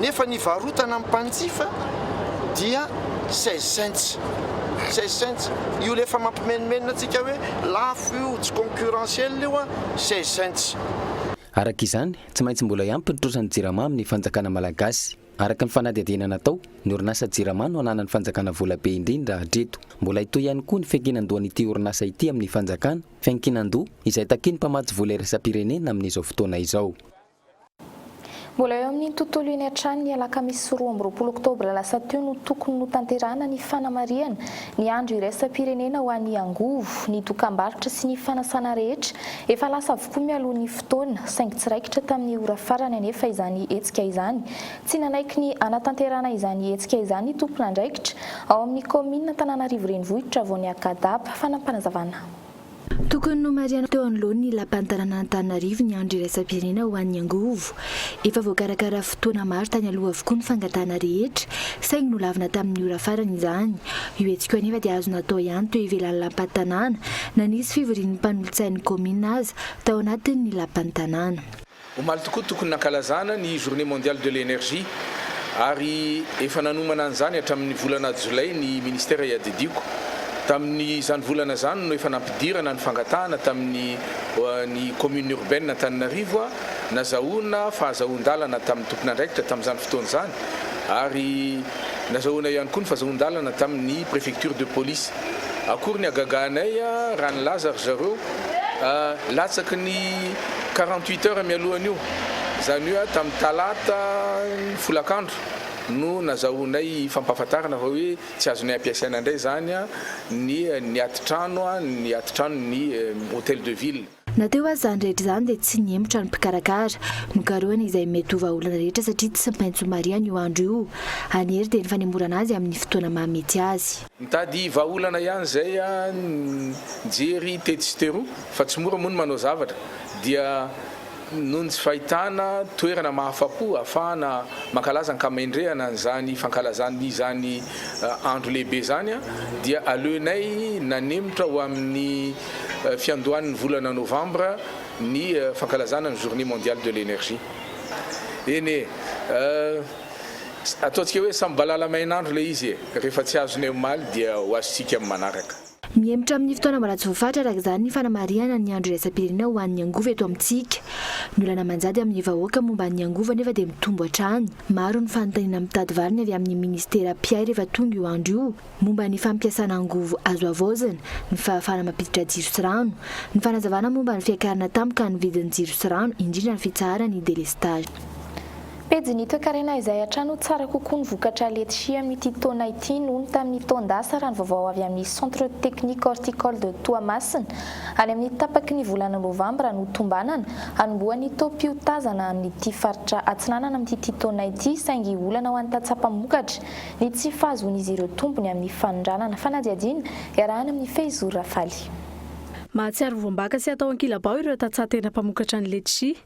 nefa ny varotana amin'ny mpanjifa dia 16 cents io lefa mampimenimenina antsika hoe lafo io tsy concurrentiel io 16 cents. Araka izany tsy maintsy mbola iampy ny trosan'ny jirama amin'ny fanjakana malagasy. Araka ny fanadihadiana natao ny orinasa jirama no ananany fanjakana volabe indrindra hatreto. Mbola itoy ihany koa ny fiankinandohan'ity orinasa ity amin'ny fanjakana fiankinandoha izay takiny mpamatsy vola iraisam-pirenena amin'izao fotoana izao. Mbola eo amin'ny tontolo iny hatrany ny alakamisy 20 oktobra lasa teo no tokony no tanterahana ny fanamariana ny andro iraisam-pirenena ho an'ny angovo ny dokam-barotra sy ny fanasana rehetra efa lasa avokoa mialoha ny fotoana saingy tsiraikitra tamin'ny ora farany anefa izany hetsika izany tsy nanaiky ny anatanterahana izany hetsika izany ny tompona andraikitra ao amin'ny commune Antananarivo renivohitra vao ny akadapa fanampanazavana. Tokony no mariana teo anoloany ny lapantanana Antananarivo ny andro iraisam-pirenena ho an'ny angovo. Efa voakarakara fotoana maro tany aloha avokoa ny fangatahana rehetra saingy no lavina tamin'ny ora farany izany. Io hetsika anefa dia azo natao ihany teo ivelan'ny lapantanana na nisy fivorian'ny mpanolotsain'ny commune aza tao anatin'ny lapantanana. Omaly tokoa tokony nankalazana ny journée mondiale de l'énergie ary efa nanomana an'izany hatramin'ny volana jolay ny ministère iadidiko. Tamin'ny izany volana zany no efa nampidirana ny fangatahana tamin'ny ny commune urbaine Antananarivo nazahoana fahazahoan-dalana tamin'ny tompon'andraikitra tamin'izany fotoana zany ary nazahoana ihany koa ny fahazahoan-dalana tamin'ny préfecture de police akory ny agaganay raha nylaza ry zareo latsaky ny 48 heures mialohan'io zany io tamin'ny talata folakandro no nazahonay fampahafantarana fa hoe tsy azonay ampiasaina indray zany ny atitrano ny hôtel de ville. Nateo azy zany rehetra zany dia tsy niembotra ny mpikarakara nokarohana izay mety ho vahaolana rehetra satria tsy maintsy mariana io andro io anery dia ny fanemorana azy amin'ny fotoana mahamety azy. Mitady vahaolana ihany zay jery tetsyteroa fa tsy mora moa ny manao zavatra dia nohony tsy fahitana toerana mahafapo ahafahana mankalaza ny kamaindrehana zany fankalazany zany andro lehibe zany dia aleonay nanemotra ho amin'ny fiandohan'ny volana novembre ny fankalazana ny journée mondiale de l'énergie. Eny ataontsika hoe samby balala mainandro le izy rehefa tsy azonay omaly dia ho azontsika amin'ny manaraka. Miembotra amin'ny fotoana mbola tsy voafatra araka izany ny fanamariana ny andro iraisam-pirenena ho an'ny angova eto amintsika. Ny olana manjady amin'ny vahoaka momba ny angova nefa dia mitombo hatrany. Maro ny fanontaniana mitady valiny avy amin'ny ministera piay rehefa tonga io andro io momba ny fampiasana angovo azo avaozana, ny fahafahana mampiditra jiro sy rano, ny fanazavana momba ny fiakarana tampoka ny vidin'ny jiro sy rano indrindra ny fitsahara ny délestage. Pejy ny toekarena izay hatrano tsara kokoa ny vokatra letchi amin'ity taona ity noho ny tamin'ny taon-dasa raha ny vaovao avy amin'ny centre technique horticole de Toamasina any amin'ny tapaky ny volana novambra no tombanana hanombohan'ny tao-piotazana amin'ity faritra atsinanana amin'ity taona ity saingy olana ho an'ny tatsapa-mokatra ny tsy fahazon'izy ireo tompony amin'ny fanondranana fanadiadiana iarahana amin'ny Feizo Rafaly. Mahatsiaro voambaka sy atao ankilabao ireo tatsatena mpamokatra ny letchi.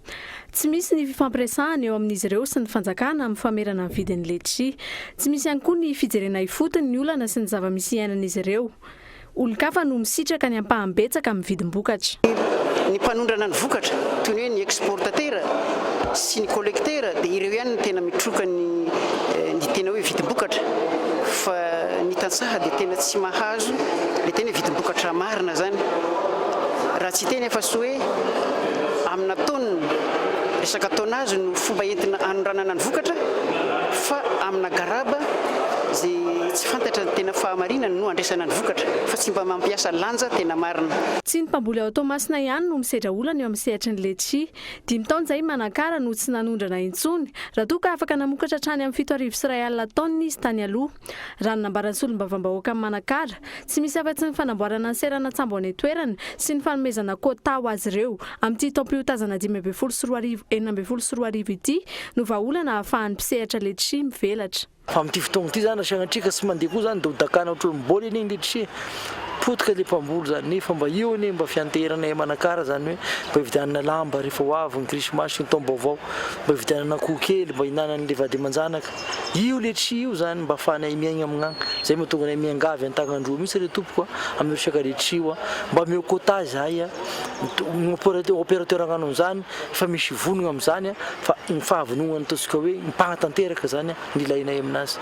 Tsy misy ny fifampiresahana eo amin'izy ireo sy ny fanjakana amin'ny famerana ny vidin'ny letchi. Tsy misy ihany koa ny fijerena ifotony ny olana sy ny zava-misy iainan'izy ireo. Olon-kafa no misitraka ny ampaham-betsaka amin'ny vidim-bokatra. Ny mpanondrana ny vokatra toy ny hoe ny exportateur sy ny collecteur dia ireo ihany no tena mitroka ny tena hoe vidim-bokatra. Fa ny tantsaha dia tena tsy mahazo le tena vidim-bokatra marina zany. Raha tsy tena efa sy hoe amina taonina resaka taonazy no fomba entina anondranana ny vokatra fa amina garaba zay tsy fantatra tena fahamarinana no andresana ny vokatra fa tsy mba mampiasa lanja tena marina. Tsy ny mpamboly ao Toamasina ihany no misedra olana eo amin'ny sehatry ny letchi. 5 taona izay manakara no tsy nanondrana intsony raha toa ka afaka namokatra hatrany amin'ny 7,1 alina taonina izy tany aloha. Raha ny nambaran'ny solom-bavam-bahoaka amin'ny manakara tsy misy afa-tsy ny fanamboarana ny serana tsambo any toerana sy ny fanomezana kôta ho azy ireo amin'ity taom-piotazana 2024 ity no vahaolana ahafahan'ny mpisehatra letchi mivelatra. Fa amin'ity fotoana ity zany asiagnatrika sy mandeha koa zany dia hodakana ohatry miboly iny letchi potika le mpamboly zany nefa mba io ane mba fianteranay manakara zany hoe mba hividianana lamba rehefa ho avy ny krismasy sy ny taom-baovao mba hividianana akoho kely mba hinanany le vady aman-janaka io letchi io zany mba ahafahanay miaigna amin'agny zay mahatonga anay miangavy an-tagnandroa misy le tompoko amin'ny resaka letchi io mba meo quota zahay opérateur agnano an'izany fa misy vonona amin'izany fa ny fahavononana ataontsika hoe mpanatanteraka zany ny ilainay aminazy.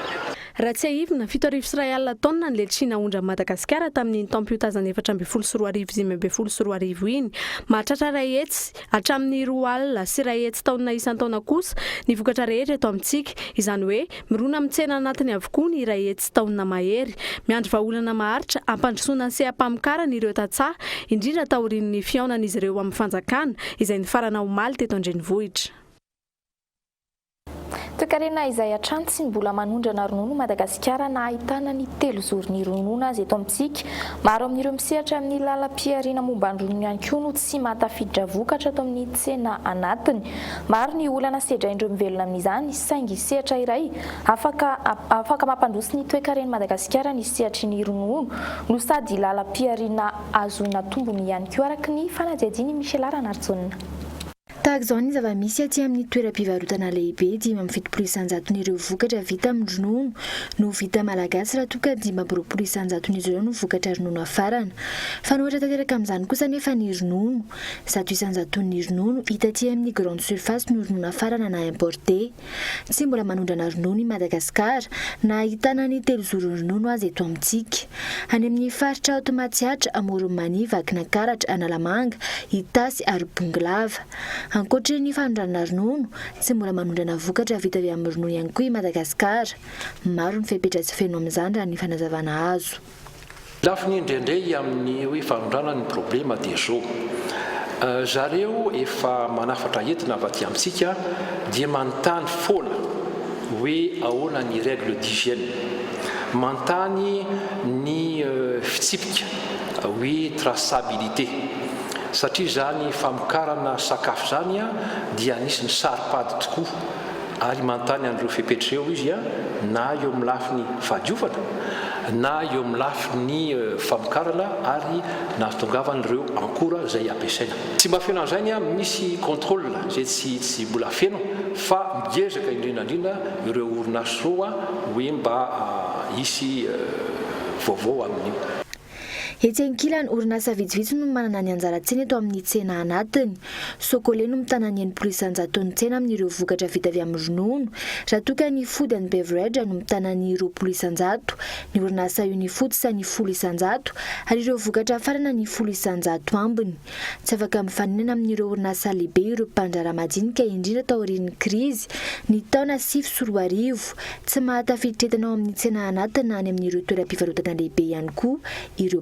Raha tsy ahivina 7,1 alina taonina ny letchi naondra Madagasikara tamin'ny taom-piotazana 2024 iny mahatratra ray hetsy hatramin'ny 2 alina sy ray hetsy taonina isan-taona kosa ny vokatra rehetra eto amintsika izany hoe mirona mitsena anatiny avokoa ny ray hetsy taonina mahery miandry vahaolana maharitra ampandrosoana sy ampamokarana ireo tantsaha indrindra taorian'ny fiaonan'izy ireo amin'ny fanjakana izay ny farana omaly teto an-drenivohitra. Toekarena izay hatrany sy mbola manondrana ronono Madagasikara na ahitana ny 3 zoro ny ronono azy eto amintsika. Maro amin'ireo misehatra amin'ny lalam-piariana momba ny ronono ihany koa no tsy mahatafiditra vokatra ato amin'ny tsena anatiny. Maro ny olana sedraindreo mivelona amin'izany saingy sehatra iray afaka mampandroso ny toekarena Madagasikara ny sehatry ny ronono no sady lalam-piariana azona tombony ihany koa araka ny fanadihadiany Michel Ranartsona. Tahaka izao ny zava-misy aty amin'ny toeram-pivarotana lehibe 570 isan-jaton'ireo vokatra vita amin'ny ronono no vita malagasy raha toa ka 520 isan-jaton'izy ireo no vokatra ronono afarana. Fa ny ohatra tanteraka amin'izany kosa nefa ny ronono 100 isan-jaton'ny ronono hita aty amin'ny grande surface no ronono afarana na importé. Tsy mbola manondrana ronono i Madagasikara na ahitana ny 3 zoro ronono azy eto amintsika. Any amin'ny faritra Automatsiatra, Amoronmaniva, Akinakaratra, Analamanga, Itasy ary Bonglava. Ankoatra ny fanondrana ronono, tsy mbola manondrana vokatra vita avy amin'ny ronono ihany koa i Madagasikara. Maro ny fepetra tsy feno amin'izany raha ny fanazavana azo. lafiny indraindray amin'ny hoe fanondrana ny problema dia zao zareo efa manafatra entina avy aty amintsika dia manontany foana hoe ahoana ny règle d'hygiène, manontany ny fitsipika hoe traçabilité, satria zany famokarana sakafo zany dia anisany saripady tokoa ary manontany an'ireo fepetreo izy na eo amin'ny lafiny fadiovana na eo amin'ny lafiny famokarana ary nahatongavan'ireo ankora izay ampiasaina. Tsy mba feno an'izany misy contrôle zay tsy mbola feno fa miezaka indrindrandrindra ireo orinasa roa hoe mba hisy vaovao amin'io. Etsy ankilany orinasa vitsivitsy no manana ny anjara-tsena eto amin'ny tsena anatiny. Sokole no mitana ny enimpolo isanjato ny tsena amin'ireo vokatra vita avy amin'ny ronono. Raha toka ny food and beverage no mitana ny 20 isanjato, ny orinasa Unifood ny 10 isanjato, ary ireo vokatra farana ny 10 isanjato ambiny. Tsy afaka mifaninana amin'ireo orinasa lehibe ireo mpandrara madinika indrindra tao aorian'ny krizy ny taona 2024. Tsy mahatafiditra ao amin'ny tsena anatiny any amin'ireo toeram-pivarotana lehibe ihany koa ireo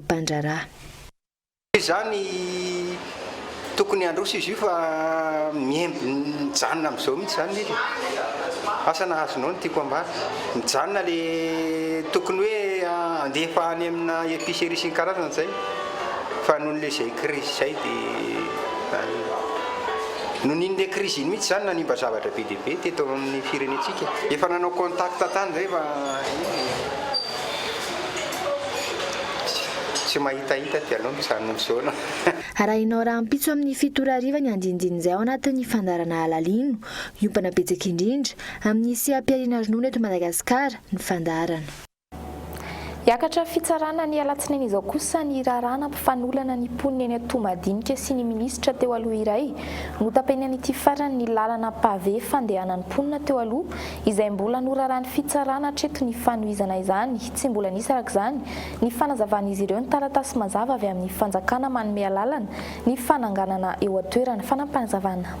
zany tokony androso izy io fa miemby mijanona amin'izao mihitsy zany izy asa nahazonao ny tiako ambara mijanona le tokony hoe andefa any amina épicerie sy ny karazana zay fa noho le zay crise zay dia no nin'le crise iny mihitsy zany nanimba zavatra be dia be teto amin'ny firenetsika efa nanao contact tany zay fa tsy mahitahita dia anao mijanona amin'izao. Arahinao raha ampitso amin'ny 7 ariva ny andinindinizay ao anatin'ny fandarana alalino iompana betsaka indrindra amin'ny seha-piariana ronono eto Madagasikara ny fandarana. Yakatra fitsarana ny alatsinainy izao kosa ny rarana mpifanolana ny ponina eny Tomadinika sy ny minisitra teo aloha iray notapaina an'ity farany ny lalana pavé fandehanan'ny ponina teo aloha izay mbola norarany fitsarana hatreto ny fanohizana izany. Tsy mbola nisy arak'izany ny fanazavan'izy ireo ny taratasy mazava avy amin'ny fanjakana manome alalana ny fananganana eo atoerana fanampanazavana.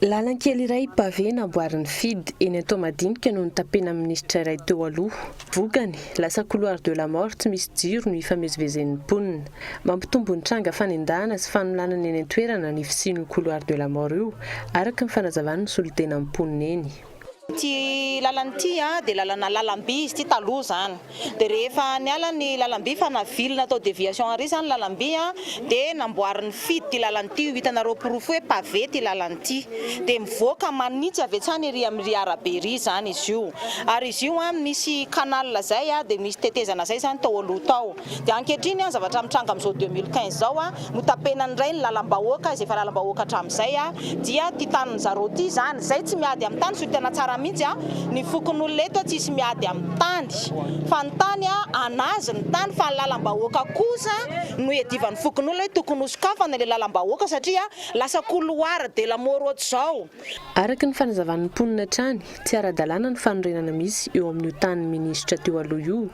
Lalankely iray pavé namboarin'ny FID eny Tomadinika no nitapena amin'ny minisitra iray teo aloha. Vokany lasa couloir de la mort tsy misy jiro no ifamezivezen'ny ponina. Mampitombo ny tranga fanendahana sy fanolanana eny an-toerana ny fisian'ny couloir de la mort io araka ny fanazavana ny solitena amin'ny ponina eny. Ty lalan'ity dia lalana lalamby izy ty taloha zany dia rehefa niala ny lalamby fa navilina atao déviation ary zany lalamby dia namboarin'ny FID ty lalan'ity hitanareo porofo hoe pavé ty lalan'ity dia mivoaka manitsy avy hatrany ery amin'ny arabe ry zany izy io ary izy io misy canal zay dia misy tetezana zay zany tao aloha tao dia ankehitriny zavatra mitranga amin'izao 2015 zao no tapenany iray ny lalam-bahoaka izay efa lalam-bahoaka hatramin'izay dia ty tanin'ny zareo ty zany zay tsy miady amin'ny tany so tena tsara mihitsy ny fokon'olona eto tsisy miady amin'ny tany fa ny tany anazy ny tany fa ny lalam-bahoaka kosa no edivan'ny fokon'olona tokony hosokafana le lalam-bahoaka satria lasa couloir de la mort ohatr'izao. Araka ny fanazavan'ny ponina trany tsy ara-dalàna ny fanorenana misy eo amin'ny tany minisitra teo aloha io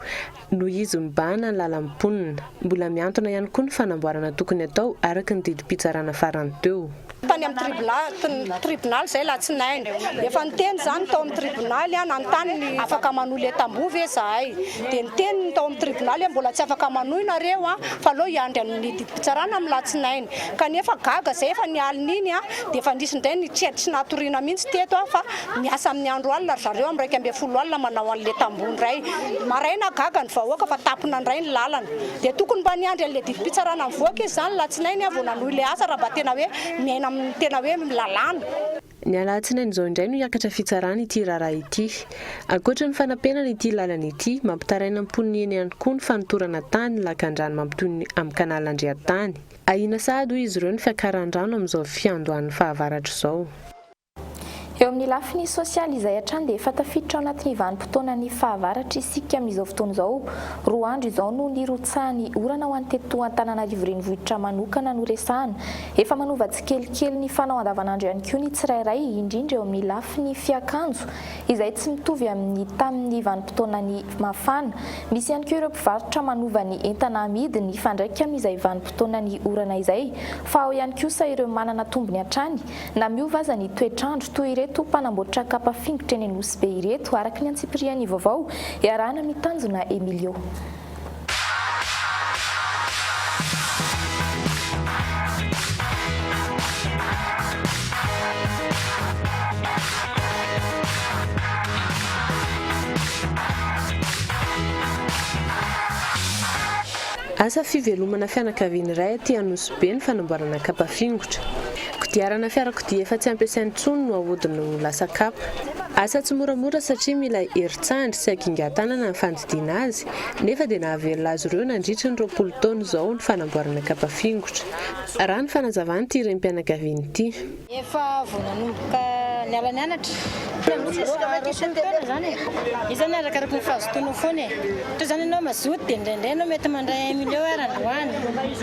no izy mibahana ny lalan'ny ponina. Mbola miantona ihany koa ny fanamboarana tokony atao araka ny didim-pitsarana farany teo. Tany amin'ny tribunal zay latsinainy efa niteny zany tao amin'ny tribunal nanontany ny afaka manohy le tamboho ve zahay dia niteny tao amin'ny tribunal mbola tsy afaka manohy nareo fa aloha hiandry amin'ny didim-pitsarana amin'ny latsinainy kanefa gaga zay efa nialin'iny dia efa nisy indray ny tsy natoriana mihitsy teto fa miasa amin'ny andro alina zareo amin'ny 1 alina manao an'le tamboho ndray maraina gaga ny vahoaka fa tapona ndray ny lalana dia tokony mba niandry an'le didim-pitsarana mivoaka izy zany latsinainy vao nanohy le asa raha mba tena hoe miaina tena hoe milalana. Ny alatsinainy izao indray no hiakatra fitsarana ity raharaha ity. Ankoatra ny fanampenana ity lalana ity mampitaraina ny ponina eny ihany koa ny fanotorana tany lakan-drano mampitoy amin'ny kanala Andriatany. Ahina sahady hoy izy ireo ny fiakaran-drano amin'izao fiandohan'ny fahavaratra izao. Eo amin'ny lafiny sosialy izay hatrany dia efa tafiditra ao anatin'ny vanim-potoana ny fahavaratra isika amin'izao fotoana izao. 2 andro izao no nirotsahany orana ho an'ny teto Antananarivo renivohitra manokana no resahana. Efa manova tsikelikely ny fanao andavanandro ihany koa ny tsirairay indrindra eo amin'ny lafiny fiakanjo izay tsy mitovy amin'ny tamin'ny vanim-potoana ny mafana. Misy ihany koa ireo mpivarotra manova ny entana amidy ny fandraika amin'izay vanim-potoana ny orana izay fa ao ihany kosa ireo manana tombony hatrany na miova aza ny toetrandro toy ireto mpanamboatra kapa fingotra eny Nosy be ireto araka ny antsipiriany vaovao iarahana amin'ny tanjona Emilio. Asa fivelomana fianakaviana iray aty Anosibe ny fanamboarana kapa fingotra. Kodiarana fiarakodia efa tsy ampiasain'ny tsony no ahodiny ho lasa kapa. Asa tsy moramora satria mila herintsandry sy hakingan-tanana ny fandidiana azy, nefa dia nahavelona azy ireo nandritra ny 20 taona izao ny fanamboarana kapa fingotra. Raha ny fanazavany ity renim-pianakaviana ity. Efa vonanomboka niala nianatra. Izany arakaraka ny fahazotoana foana e. Ohatra zany ianao mazoto dia indraindray ianao mety mandray 1 million androany.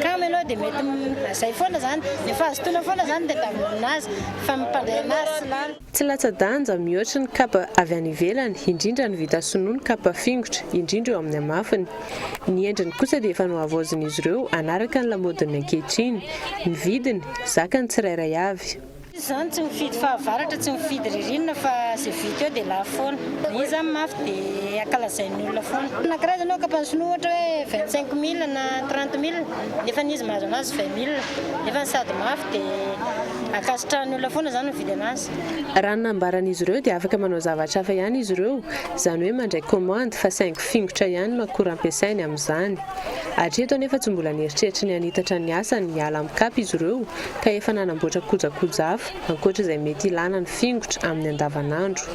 Kamo ianao dia mety izay foana zany. Ny fahazotoana foana zany dia tamin'azy fa mimpandray anazy. Tsy latsa-danja mihoatra ny kapa avy any ivelany, indrindra ny vita sinoa ny kapa fingotra, indrindra eo amin'ny hamafiny. Ny endriny kosa dia efa nohavozin'izy ireo anaraka ny lamodiny ankehitriny. Ny vidiny zakany tsirairay avy. Zany tsy mifidy fahavaratra, tsy mifidy ririnina fa izay vita eo dia lafo foana. Izy zany mafy dia ankalazain'ny olona foana. Anankiray zany kapa sinoa ohatra hoe 25 000 na 30 000, nefa izy mahazo anazy 20 000. Nefa sady mafy dia akasitrahan'ny olona foana zany mividy anazy. Raha nambaran'izy ireo dia afaka manao zavatra hafa ihany izy ireo, izany hoe mandray commande fa saingy fingotra ihany no akora ampiasainy amin'izany. Hatreto anefa tsy mbola nieritreritry ny hanitatra ny asany hiala amin'ny kapa izy ireo ka efa nanamboatra kojakoja hafa ankoatra izay mety ilana ny fingotra amin'ny andavanandro.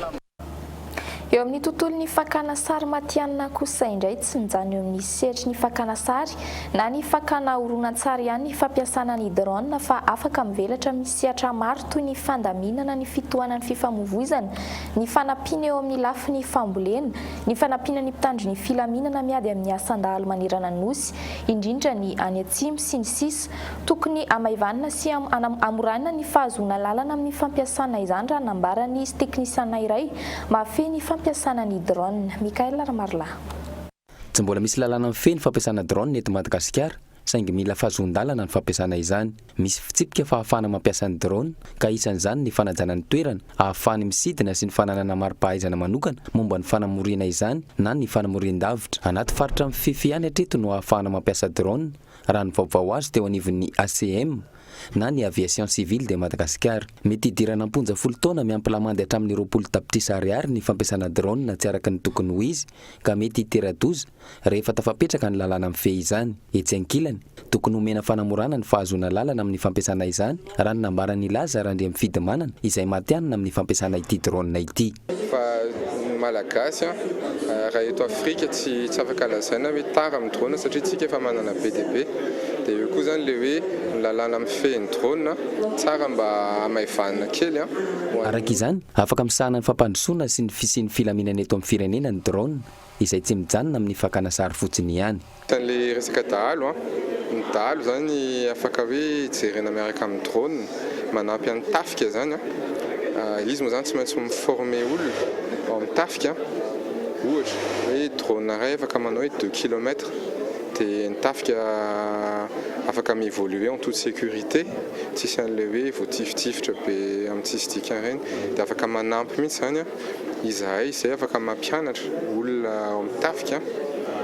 Eo amin'ny tontolon'ny fakana sary matianina kosa indray tsy mijano eo amin'ny sehatry ny fakana sary na ny fakana horonan-tsary ihany ny fampiasana ny drone fa afaka mivelatra amin'ny sehatra maro toy ny fandaminana, ny fitohanan'ny fifamoivoizana, ny fanampiana eo amin'ny lafiny fambolena, ny fanampiana ny mpitandro ny filaminana miady amin'ny asan-dahalo manerana ny nosy, indrindra ny any atsimo sy ny sisa. Tokony amaivanina sy amoranina ny fahazoana lalana amin'ny fampiasana izany raha nambarany teknisiana iray mahafehy ny fampiasana ny drone. Mikael Marla. Tsy mbola misy lalana mifehy ny fampiasana drone eto Madagasikara, saingy mila fahazon-dalana ny fampiasana izany. Misy fitsipika fahafahana mampiasa ny drone, ka isan'izany ny fanajana ny toerana, ahafahany misidina sy ny fananana mari-pahaizana manokana momba ny fanamorina izany na ny fanamorin-davitra. Anaty faritra mifefy ihany hatreto no ahafahana mampiasa drone, raha ny vaovao azy teo anivon'ny ACM na ny aviation civile de Madagasikara. Mety hidirana amponja 10 taona miampy lamandy hatramin'ny 20 tapitrisa ariary ny fampiasana drone tsy araka ny tokony ho izy, ka mety hitera-doza rehefa tafapetraka ny lalàna mifehy izany. Etsy ankilany, tokony homena fanamorana ny fahazoana lalana amin'ny fampiasana izany raha ny nambarany laza raha ndre mifidy manana izay matianina amin'ny fampiasana ity drone ity. Fa malagasy raha eto Afrika tsy afaka lazaina hoe tara amin'ny drone satria tsika efa manana BDP. Dia eo koa zany le hoe lalàna mifehy ny drone tsara mba amaivanina kely. Araka izany, afaka misahana ny fampandrosoana sy ny fisian'ny filaminana eto amin'ny firenena ny drone izay tsy mijanona amin'ny fakana sary fotsiny ihany. Tan'le resaka dahalo, ny dahalo zany afaka hoe jerena miaraka amin'ny drone, manampy an'ny tafika zany. Izy moa zany tsy maintsy miforme olona ao amin'ny tafika. Ohatra hoe drone iray afaka manao hoe 2 km. Dia ny tafika afaka mi-évoluer en toute sécurité, tsisy an'le hoe voatifitra be amin'ny tsisy reny. Dia afaka manampy mihitsy zany izahay izay afaka mampianatra olona ao amin'ny tafika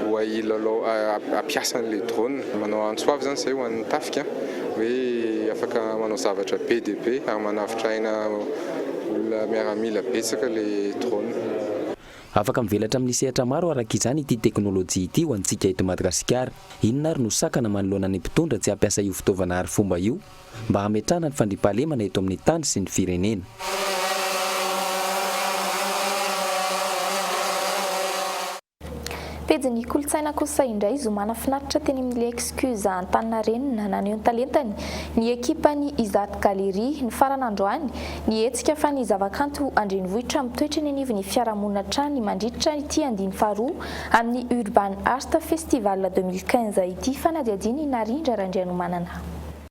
ho ahilalao ampiasa an'le drone. Manao antsoavy zany izay ho an'ny tafika hoe afaka manao zavatra be dia be ary manavitra aina olona miaramila betsaka le drone. Afaka mivelatra amin'ny sehatra maro araka izany ity teknôlôjia ity ho antsika eto Madagasikara. Inona ary no sakana manoloana ny mpitondra tsy hampiasa io fitaovana ary fomba io mba hametrahana ny fandriampahalemana eto amin'ny tany sy ny firenena. Pejy kolotsaina kosa indray zomana finaritra teny amin'ilay excuse Antaninarenina naneho ny talentany ny ekipany Izat Galerie ny farany androany ny hetsika fa ny zavakanto andrenivohitra mitoetra ny anivon'ny fiarahamonina trany mandritra ity andiny faharoa amin'ny Urban Art Festival 2015 ity fanadiadiany narindra Randrianomanana.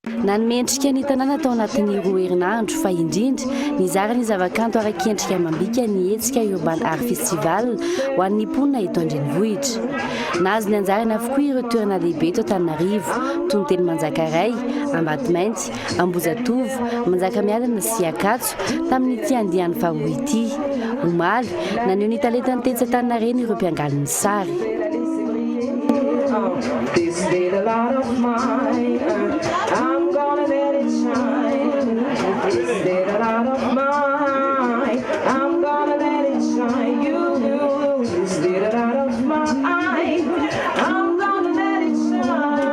Nanome endrika ny tanàna tao anatin'ny 2 herinandro fa indrindra nizara ny zavakanto araka endrika amam-bika ny hetsika Urban Art Festival ho an'ny mponina eto andrenivohitra. Nazo ny anjarany avokoa ireo toerana lehibe eto Antananarivo toy ny Teny Manjakaray, Ambatomainty, Ambozatovo, Manjakamiadana sy Akatso tamin'ity andiany faharoa ity. Omaly naneho ny talentany tetsy Antaninarenina ireo mpiangalin'ny sary. This little light of mine, I'm gonna let it shine. This little light of mine, I'm gonna let it shine. You, this little light of mine, I'm gonna let it shine.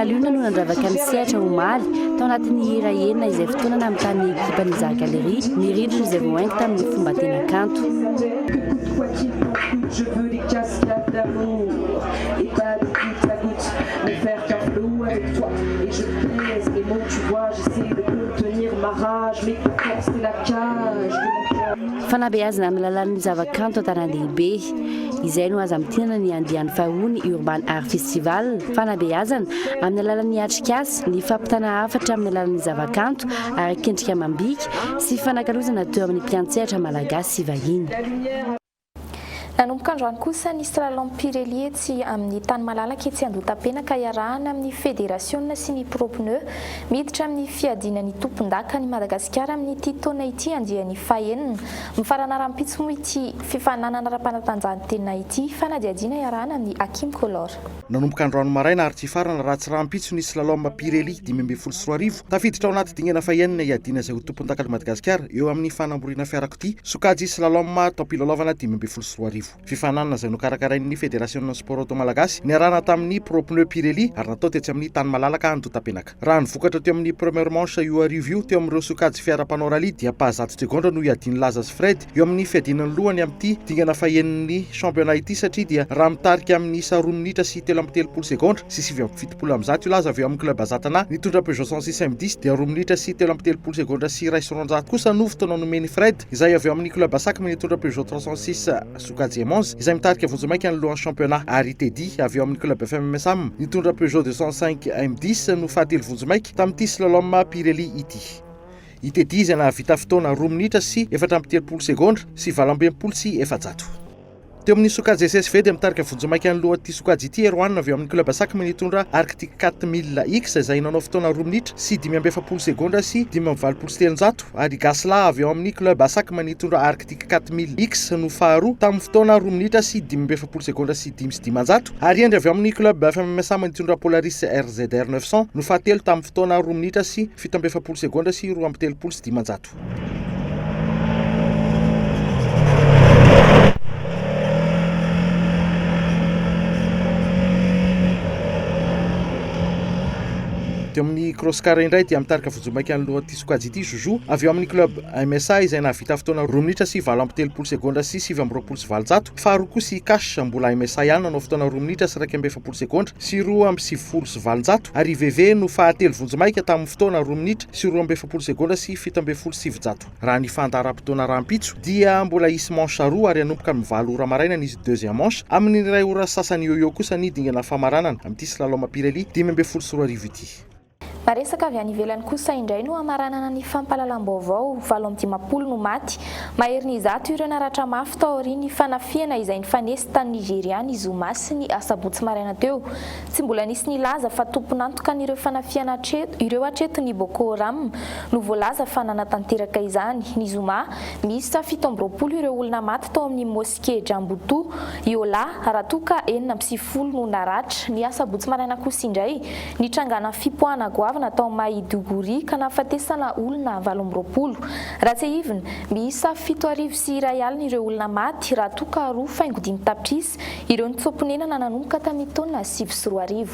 taliona no nandravaka ny sehatra omaly tao anatin'ny hira enina izay fotoanana amin'ny tany ekipa ny Zara Galerie ny ridriny izay voaingy tamin'ny fomba tena kanto. Je veux des cascades d'amour et pas de goutte à goutte, ne faire qu'un flot avec toi. Et je pèse les mots, tu vois, j'essaie de contenir ma rage, mais pourtant c'est la cage de mon cœur. Fanabeazana amin'ny lalan'ny zavakanto an-tanàn-dehibe izay no aza mitinana ny andiany fahony Urban Art Festival. Fanabeazana amin'ny alalan'ny atrikasy ny fampitana hafatra amin'ny alalan'ny zavakanto ary kendrika amam-bika sy fanakalozana teo amin'ny mpiantsehatra malagasy sy vahiny. Nanomboka androany kosa ny slalom Pirelli etsy amin'ny tany malalaka etsy Andotapenaka iarahana amin'ny fédération sy ny pro-pneu miditra amin'ny fiadinan'ny tompon-daka ny Madagasikara amin'ny taona ity andiany fahenina mifarana rampitso moa ity fifananana ara-panatanjahantena ity fanadiadiana iarahana amin'ny Hakim Color. Nanomboka androany maraina ary tsy farana raha tsy rampitso ny slalom Pirelli 2024 tafiditra ao anaty dingana fahenina iadina izay ho tompon-daka ny Madagasikara eo amin'ny fanamborina fiarakodia sokajy slalom tampilalaovana 2024. Fifananana izay nokarakarain'ny fédération sport auto malagasy niarahana tamin'ny pro-pneu Pirelli ary natao tetsy amin'ny tany malalaka Andotapenaka. Raha nivokatra teo amin'ny première manche io arivo io teo amin'ireo sokajy fiara-panao rally dia pazato segondra no iadiny Lazas Fred eo amin'ny fiadinany lohany amin'ity dingana fahenin'ny championnat ity satria dia raha mitarika amin'ny isa 2 minitra sy 3.30 segondra sy 7.70 amin'izay laza avy eo amin'ny club Azatana nitondra Peugeot 106 M10 dia 2 minitra sy 3.30 segondra sy 1.90 kosa no fotoana nomeny Fred izay avy eo amin'ny club Asakmy nitondra Peugeot 306 sokajy izay mitarika vonjomaika ny lohan'ny championnat ary Teddy avy eo amin'ny club FMMSAM nitondra Peugeot 205 M10 no fahatelo vonjomaika tamin'ity slalom Pirelli ity. I Teddy izay nahavita fotoana 2 minitra sy 4.30 segondra sy 4.20 sy 400. Teo amin'ny sokajy SSV dia mitarika vonjomaika ny lohan'ity sokajy ity Erwan avy eo amin'ny club Asakmy nitondra Arctic 4000X izay nanao fotoana 2 minitra sy 5.40 segondra sy 5.20 sy 300 ary Gasla avy eo amin'ny club Asakmy nitondra Arctic 4000X no faharoa tamin'ny fotoana 2 minitra sy 5.40 segondra sy 5 sy 500 ary endry avy eo amin'ny club FMMSAM nitondra Polaris RZR 900 no fahatelo tamin'ny fotoana 2 minitra sy 7.40 segondra sy 2.30 sy 500. Teo amin'ny cross-car indray dia mitarika vonjomaika ny lohan'ity sokajy ity Joujou avy eo amin'ny club MSA izay nahavita fotoana 2 minitra sy 4.30 segondra sy 7.20 sy 500. Faharoa kosa Cash mbola MSA ihany nanao fotoana 2 minitra sy 2.40 segondra sy 2.70 sy 500 ary VV no fahatelo vonjomaika tamin'ny fotoana 2 minitra sy 2.40 segondra sy 7.20 sy 700. Raha ny fandaharam-potoana rampitso dia mbola isy manche roa ary anomboka amin'ny 9 ora maraina izy deuxième manche amin'ny 2 ora sasany eo kosa ny dingana famaranana amin'ity slalom Pirelli 10.40 sy 4 ity. Maresaka avy any ivelany kosa indray no amaranana ny fampahalalam-baovao 750 no maty mahery ny zato ireo naratra mafy tao aorian'ny fanafiana izay nifanesy tany Nigeria ny Zuma sy ny asabotsy maraina teo. Tsy mbola nisy nilaza fa tompon'antoka ireo fanafiana ireo hatreto ny Boko Haram no voalaza fa nanatanteraka izany. Ny Zuma misy 720 ireo olona maty tao amin'ny moské Jambutu, Yola, Ratuka 450 no naratra. Ny asabotsy maraina kosa indray nitrangana fipoana natao Maiduguri ka nafatesana olona 720. Raha tsy ivina miisa 7 sy 1 alina ireo olona maty raha toka 2.5 tapitrisa ireo nitsomponenana nanomboka tamin'ny taona 7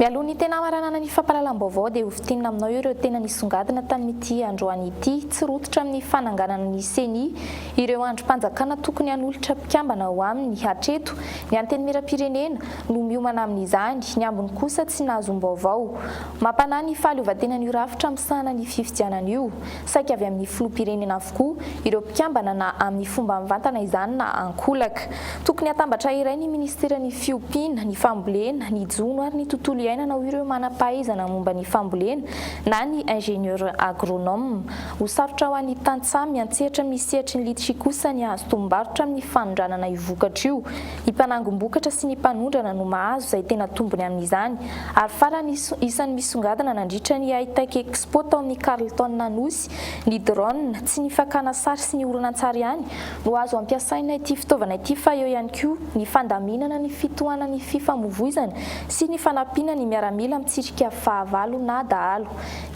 Mialoha ny tena maranana ny fampahalalam-baovao dia hovitinina aminao ireo tena nisongadina tamin'ity androany ity tsy rototra amin'ny fananganana ny CENI ireo androm-panjakana tokony hanolotra mpikambana ho aminy hatreto ny anteny miram-pirenena no miomana amin'izany ny ambiny kosa tsy nahazo-baovao mampanahy ny fahaleovan-tena ny rafitra amin'sana ny fifidianana io saika avy amin'ny filoham-pirenena avokoa ireo mpikambana na amin'ny fomba mivantana izany na ankolaka tokony hatambatra iray ny ministeran'ny fiompiana ny fambolena ny jono ary ny tontolo iainana ireo manam-pahaizana momba ny fambolena na ny ingénieur agronome ho sarotra ho an'ny tantsaha miantsehatra misehatra ny litry kosa ny azo tombarotra amin'ny fanondranana ivokatra io ny mpanangom-bokatra sy ny mpanondrana no mahazo izay tena tombony amin'izany ary farany isan'ny misongadina nandritra ny Hightech Expo tao amin'ny Carleton Nanosy ny drone tsy ny fakana sary sy ny oronan-tsary ihany no azo ampiasaina ity fitaovana ity fa eo ihany koa ny fandaminana ny fitohanany fifamoivoizana sy ny fanampiana ny miaramila mitsirika fahavalo na dahalo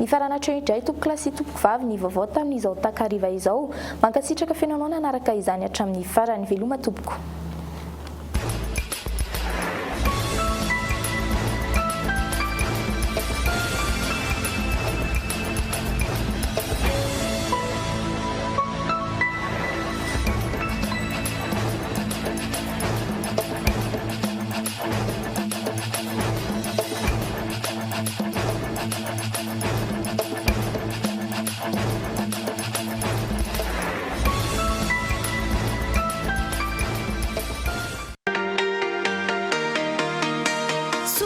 ny faranatra indray tompo-klasy tompoko vavy ny vaovao tamin'izao takariva izao mankasitraka fiainanao nanaraka izany hatramin'ny farany veloma tompoko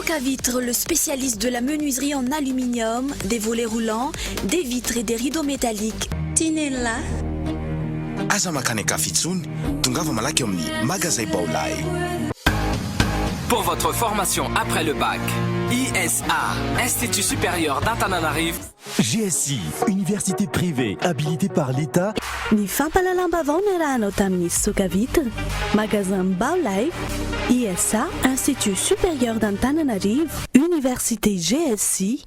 Socavitre, le spécialiste de la menuiserie en aluminium, des volets roulants, des vitres et des rideaux métalliques. Tinella. Aza makany akafitsony, tongava malaky amin'ny magasin Baolay. Pour votre formation après le bac, ISA, Institut supérieur d'Antananarivo. GSI, université privée habilitée par l'État. Ny fampalalam-bavao niarahanao tamin'ny Socavitre, magasin Baolay, ISA, Institut supérieur d'Antananarivo, université GSI.